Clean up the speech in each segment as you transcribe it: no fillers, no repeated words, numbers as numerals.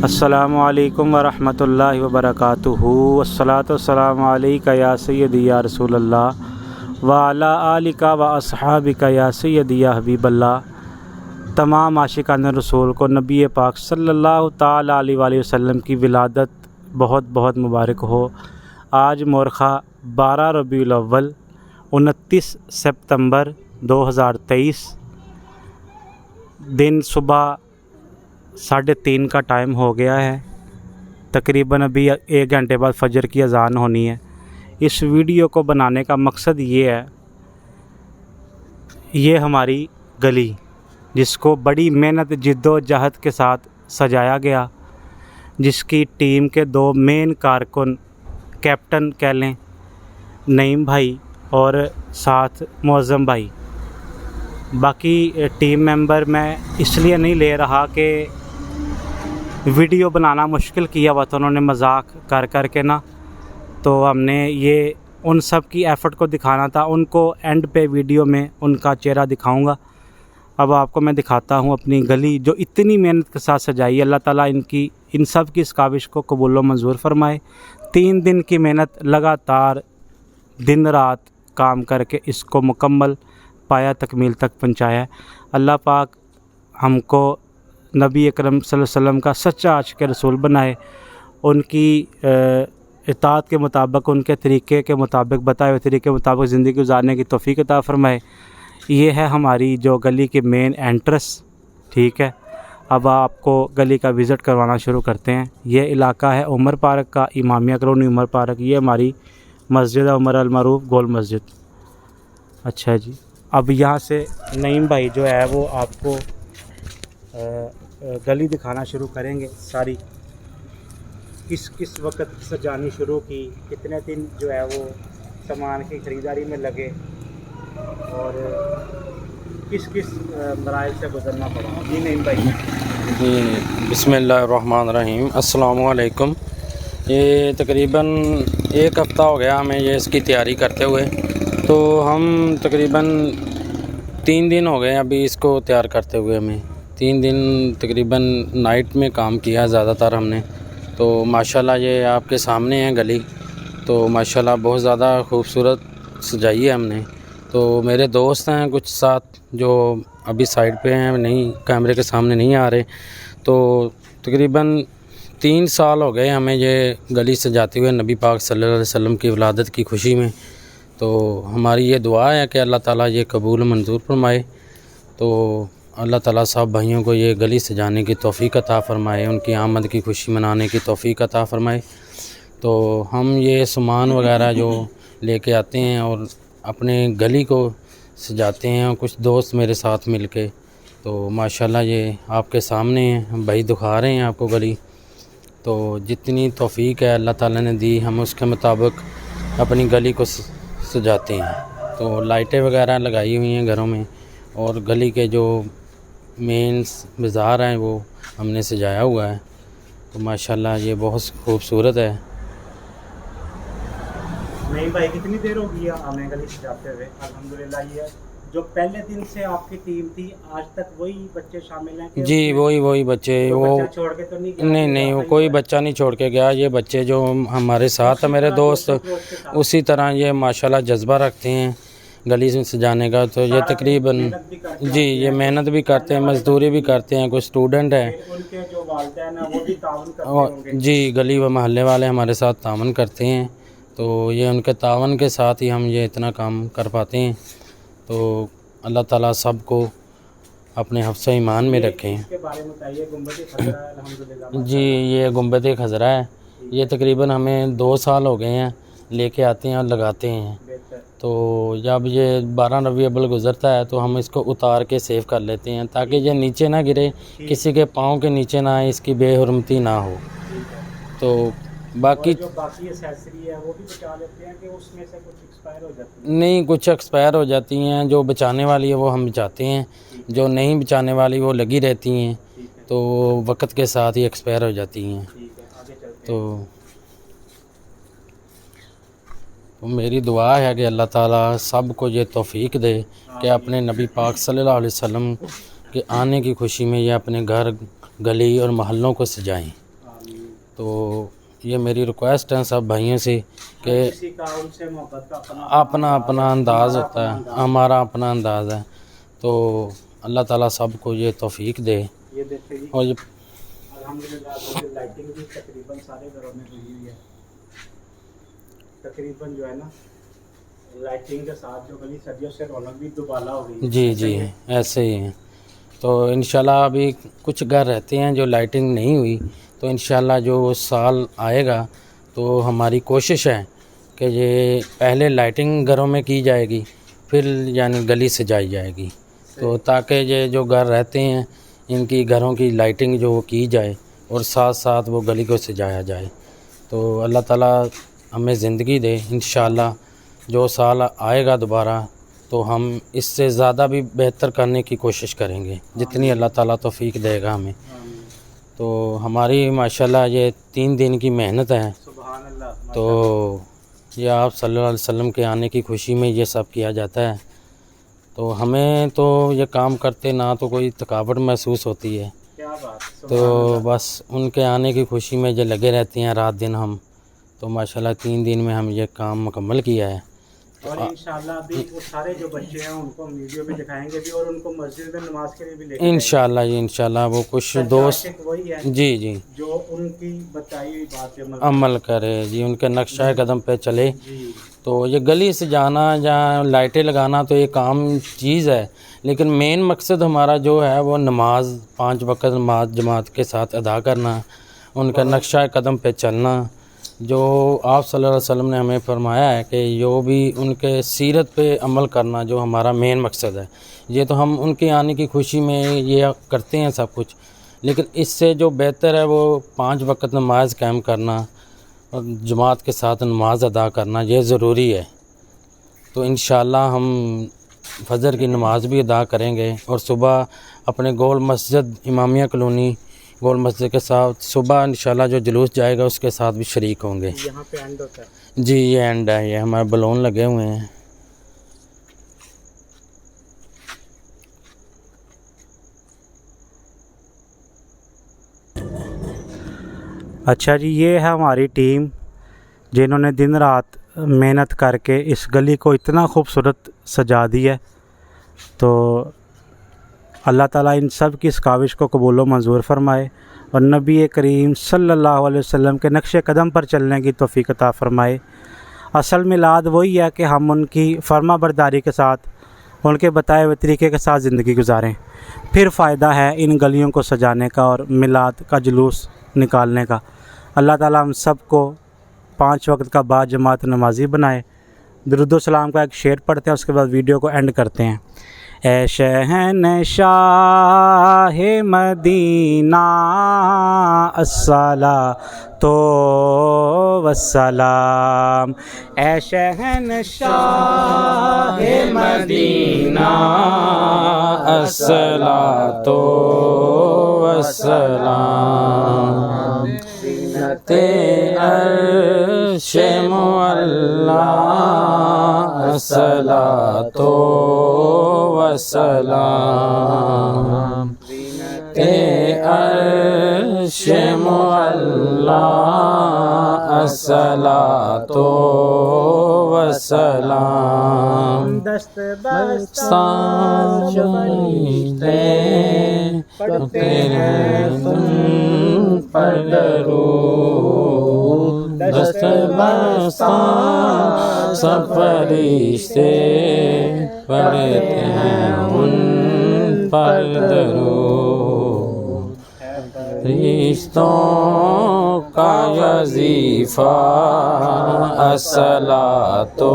अस्सलामु अलैकुम वरहमतुल्लाहि वबरकातुहू। अस्सलातु वस्सलामु अलैका या सय्यदी या रसूलल्लाह व अला आलिका व अस्हाबिका या सय्यदी या हबीबल्लाह। तमाम आशिकान रसूल को नबी पाक सल्लल्लाहु ताला अलैहि वसल्लम की विलादत बहुत बहुत मुबारक हो। आज मोरखा 12 रबीउल अव्वल 29 सितंबर 2023 दिन सुबह 3:30 का टाइम हो गया है। तकरीबन अभी 1 घंटे बाद फजर की अज़ान होनी है। इस वीडियो को बनाने का मकसद ये है, ये हमारी गली जिसको बड़ी मेहनत जिद्दोजहद के साथ सजाया गया, जिसकी टीम के 2 मेन कारकुन कैप्टन कह लें, नईम भाई और साथ मुअज़्ज़म भाई। बाकी टीम मेंबर मैं इसलिए नहीं ले रहा कि वीडियो बनाना मुश्किल किया हुआ था उन्होंने मजाक कर कर के ना, तो हमने ये उन सब की एफ़र्ट को दिखाना था। उनको एंड पे वीडियो में उनका चेहरा दिखाऊंगा। अब आपको मैं दिखाता हूँ अपनी गली जो इतनी मेहनत के साथ सजाई। अल्लाह ताला इन सब की इस काविश को कबूल व मंजूर फरमाए। 3 दिन की मेहनत लगातार दिन रात काम करके इसको मुकम्मल पाया तकमील तक पहुँचाया। अल्लाह पाक हमको नबी अकरम सल्लल्लाहु अलैहि वसल्लम का सच्चा आशिक़ रसूल बनाए, उनकी इताअत के मुताबिक, उनके तरीक़े के मुताबिक, बताए हुए तरीक़े के मुताबिक ज़िंदगी गुजारने की तौफ़ीक़ अता फ़रमाए। ये है हमारी जो गली की मेन एंट्रेंस, ठीक है। अब आपको गली का विज़िट करवाना शुरू करते हैं। ये इलाका है उमर पार्क का, इमामिया कॉलोनी उमर पार्क। ये हमारी मस्जिद है उमर अल मरूफ़ गोल मस्जिद। अच्छा जी, अब यहाँ से नईम भाई जो है वो आपको गली दिखाना शुरू करेंगे सारी, किस वक्त सजानी शुरू की, कितने दिन जो है वो सामान की ख़रीदारी में लगे और किस मराइल से गुज़रना पड़ा। जी नईम भाई। जी बिस्मिल्लाहिर्रहमानिर्रहीम। अस्सलामु अलैकुम। ये तकरीबन 1 हफ़्ता हो गया हमें ये इसकी तैयारी करते हुए, तो हम तकरीबन 3 दिन हो गए अभी इसको तैयार करते हुए। हमें 3 दिन तकरीबन नाइट में काम किया ज़्यादातर हमने। तो माशाल्लाह ये आपके सामने है गली, तो माशाल्लाह बहुत ज़्यादा खूबसूरत सजाई है हमने। तो मेरे दोस्त हैं कुछ साथ जो अभी साइड पे हैं, नहीं कैमरे के सामने नहीं आ रहे। तो तकरीबन 3 साल हो गए हमें ये गली सजाते हुए नबी पाक सल्लल्लाहु अलैहि वसल्लम की विलादत की खुशी में। तो हमारी ये दुआ है कि अल्लाह ताला ये कबूल मंजूर फरमाए। तो अल्लाह ताला सब भाइयों को ये गली सजाने की तौफ़ीक़ अता फ़रमाए, उनकी आमद की खुशी मनाने की तौफ़ीक़ अता फ़रमाए। तो हम ये सामान वगैरह जो लेके आते हैं और अपने गली को सजाते हैं, और कुछ दोस्त मेरे साथ मिलके। तो माशाल्लाह ये आपके सामने हैं, भाई दिखा रहे हैं आपको गली। तो जितनी तौफ़ीक़ है अल्लाह ताला ने दी, हम उसके मुताबिक अपनी गली को सजाते हैं। तो लाइटें वगैरह लगाई हुई हैं घरों में, और गली के जो मेन बाज़ार हैं वो हमने सजाया हुआ है। तो माशाल्लाह ये बहुत खूबसूरत है। नहीं भाई, कितनी देर हो गई हमें गली सजाते हुए? अल्हम्दुलिल्लाह ये जो पहले दिन से आपकी टीम थी आज तक वही बच्चे शामिल हैं? जी वही बच्चे। तो वो बच्चा छोड़ के तो नहीं गया? नहीं वो कोई बच्चा नहीं छोड़ के गया। ये बच्चे जो हमारे साथ हैं मेरे दोस्त, उसी तरह ये माशाल्लाह जज्बा रखते हैं गली में सजाने का। तो ये तकरीबन जी ये मेहनत भी करते हैं, मज़दूरी भी करते हैं। कुछ स्टूडेंट हैं, उनके जो वालिदैन हैं वो भी ताउन करते होंगे? जी गली व महल्ले वाले हमारे साथ ताउन करते हैं। तो ये उनके ताउन के साथ ही हम ये इतना काम कर पाते हैं। तो अल्लाह ताला सबको अपने हफ्ज़ ईमान में रखें। इसके बारे में बताइए। गुंबद-ए खज़रा है अल्हम्दुलिल्लाह। जी ये गुंबद खज़रा है। ये तकरीबन हमें 2 साल हो गए हैं लेके आते हैं और लगाते हैं। तो जब ये 12 रबीउल अव्वल गुज़रता है तो हम इसको उतार के सेव कर लेते हैं, ताकि ये नीचे ना गिरे, किसी के पाँव के नीचे ना आए, इसकी बेहुरमती ना हो। तो बाकी एक्सेसरी है वो भी बचा लेते हैं कि उसमें से कुछ एक्सपायर हो जाती है? नहीं, कुछ एक्सपायर हो जाती हैं। जो बचाने वाली है वो हम बचाते हैं, जो नहीं बचाने वाली वो लगी रहती हैं, तो वक्त के साथ ही एक्सपायर हो जाती हैं। तो मेरी दुआ है कि अल्लाह ताला सब को ये तौफ़ीक दे कि अपने नबी पाक सल्लल्लाहु अलैहि वसल्लम के आने की खुशी में ये अपने घर, गली और महल्लों को सजाएं। तो ये मेरी रिक्वेस्ट है सब भाइयों से कि किसी का उनसे मोहब्बत का अपना अपना अंदाज़ होता है, हमारा अपना अंदाज़ है। तो अल्लाह ताला सबको ये तौफीक दे। ये देखिए जी, और ये अल्हम्दुलिल्लाह लाइटिंग भी तकरीबन सारे घरों में हुई हुई है। तकरीबन जो है ना लाइटिंग के साथ जो गली सदियों से रौनक भी दुबाला हो गई। जी जी ऐसे ही है। तो इंशाल्लाह अभी कुछ घर रहते हैं जो लाइटिंग नहीं हुई, तो इंशाल्लाह जो साल आएगा तो हमारी कोशिश है कि ये पहले लाइटिंग घरों में की जाएगी, फिर यानी गली सजाई जाएगी। तो ताकि ये जो घर रहते हैं इनकी घरों की लाइटिंग जो की जाए और साथ साथ वो गली को सजाया जाए। तो अल्लाह ताला हमें ज़िंदगी दे, इंशाल्लाह जो साल आएगा दोबारा तो हम इससे ज़्यादा भी बेहतर करने की कोशिश करेंगे जितनी अल्लाह ताला तौफीक देगा हमें। तो हमारी माशाल्लाह ये 3 दिन की मेहनत है। सुभान अल्लाह। तो ये आप सल्लल्लाहु अलैहि वसल्लम के आने की खुशी में ये सब किया जाता है। तो हमें तो ये काम करते ना तो कोई थकावट महसूस होती है, क्या बात। तो बस उनके आने की खुशी में जो लगे रहते हैं रात दिन हम। तो माशाल्लाह 3 दिन में हम ये काम मुकम्मल किया है। और इंशाल्लाह अभी वो सारे जो बच्चे हैं उनको हम वीडियो में दिखाएंगे भी और उनको मस्जिद में नमाज के लिए भी लेके इंशाल्लाह जी, इंशाल्लाह वो कुछ दोस्त वही है जी जी जो उनकी बताई हुई बात पे अमल करे जी, उनके नक्शा कदम पे चले। जी। तो ये गली सजाना या लाइटें लगाना तो ये काम चीज़ है, लेकिन मेन मकसद हमारा जो है वो नमाज 5 वक्त नमाज जमात के साथ अदा करना, उनका नक्शा कदम पे चलना, जो आप सल्लल्लाहु अलैहि वसल्लम ने हमें फरमाया है कि जो भी उनके सीरत पे अमल करना जो हमारा मेन मकसद है। ये तो हम उनके आने की खुशी में ये करते हैं सब कुछ, लेकिन इससे जो बेहतर है वो 5 वक्त नमाज कायम करना और जमात के साथ नमाज अदा करना ये ज़रूरी है। तो इंशाल्लाह हम फजर की नमाज भी अदा करेंगे और सुबह अपने गोल मस्जिद इमामिया कॉलोनी गोल मस्जिद के साथ सुबह इंशाल्लाह जो जुलूस जाएगा उसके साथ भी शरीक होंगे। यहाँ पे एंड होता है जी, ये एंड है, ये हमारे बलून लगे हुए हैं। अच्छा जी, ये है हमारी टीम जिन्होंने दिन रात मेहनत करके इस गली को इतना खूबसूरत सजा दी है। तो अल्लाह ताला इन सब की इस काविश को कबूल व मंजूर फरमाए और नबी करीम सल्लल्लाहु अलैहि वसल्लम के नक्शे कदम पर चलने की तौफीक अता फरमाए। असल मिलाद वही है कि हम उनकी फर्मा बरदारी के साथ उनके बताए हुए तरीके के साथ ज़िंदगी गुजारें, फिर फ़ायदा है इन गलियों को सजाने का और मिलाद का जुलूस निकालने का। अल्लाह ताला हम सब को 5 वक्त का बाद जमात नमाजी बनाए। दुरूद व सलाम का एक शेर पढ़ते हैं, उसके बाद वीडियो को एंड करते हैं। ए शहंशाह मदीना अस्सला तो वस्सलाम, ए शहंशाह मदीना अस्सला तो वस्सलाम, ते अर्श मुअल्ला अस्सला तो वस्सलाम, ते अर्श मुअल्ला अस्सला तो वस्सलाम, दस्त बस्तां पढ़ते हैं तुम पर दरूद, दस्त बस्तां सब फरिश्ते पढ़ते हैं उन पर दरूद, फरिश्तों का वजीफा अस्सलातो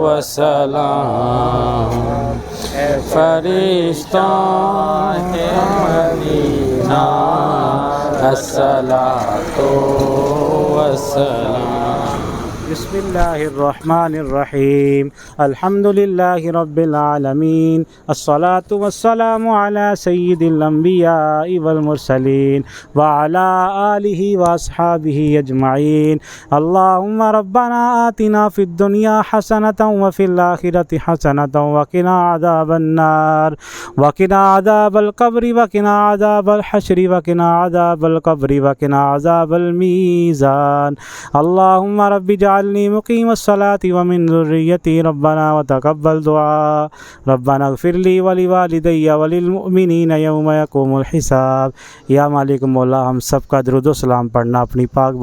वस्सलाम, फरिश्तों के मदीना अस्सलातो वस्सलाम। बिस्मिल्लाहिर्रहमानिर्रहीम अल्हम्दुलिल्लाहि रब्बिल आलमीन अस्सलातु वस्सलामु अला सय्यिदिल अंबियाइ वल मुरसलीन व अला आलिहि व अस्हाबिहि अजमाइन अल्लाहुम्मा रब्बना आतिना फिद दुनिया हसनतन व फिल आखिरति हसनतन व किना अज़ाबन नार व किना अज़ाबल कब्रि व किना अज़ाबल हश्रि व किना अज़ाबल कब्रि व किना अज़ाबल मीज़ान अल्लाहुम्मा रब्बि जअलनी मुक़ीमस सलाति व मिन ज़ुर्रिय्यति रब्बना व तक़ब्बल दुआ रब्बना इग़फ़िरली व लिवालिदैया व लिलमुमिनीना यौम यक़ूमुल हिसाब। या मालिक मौला हम सब का दुरूद व सलाम पढ़ना अपनी पाक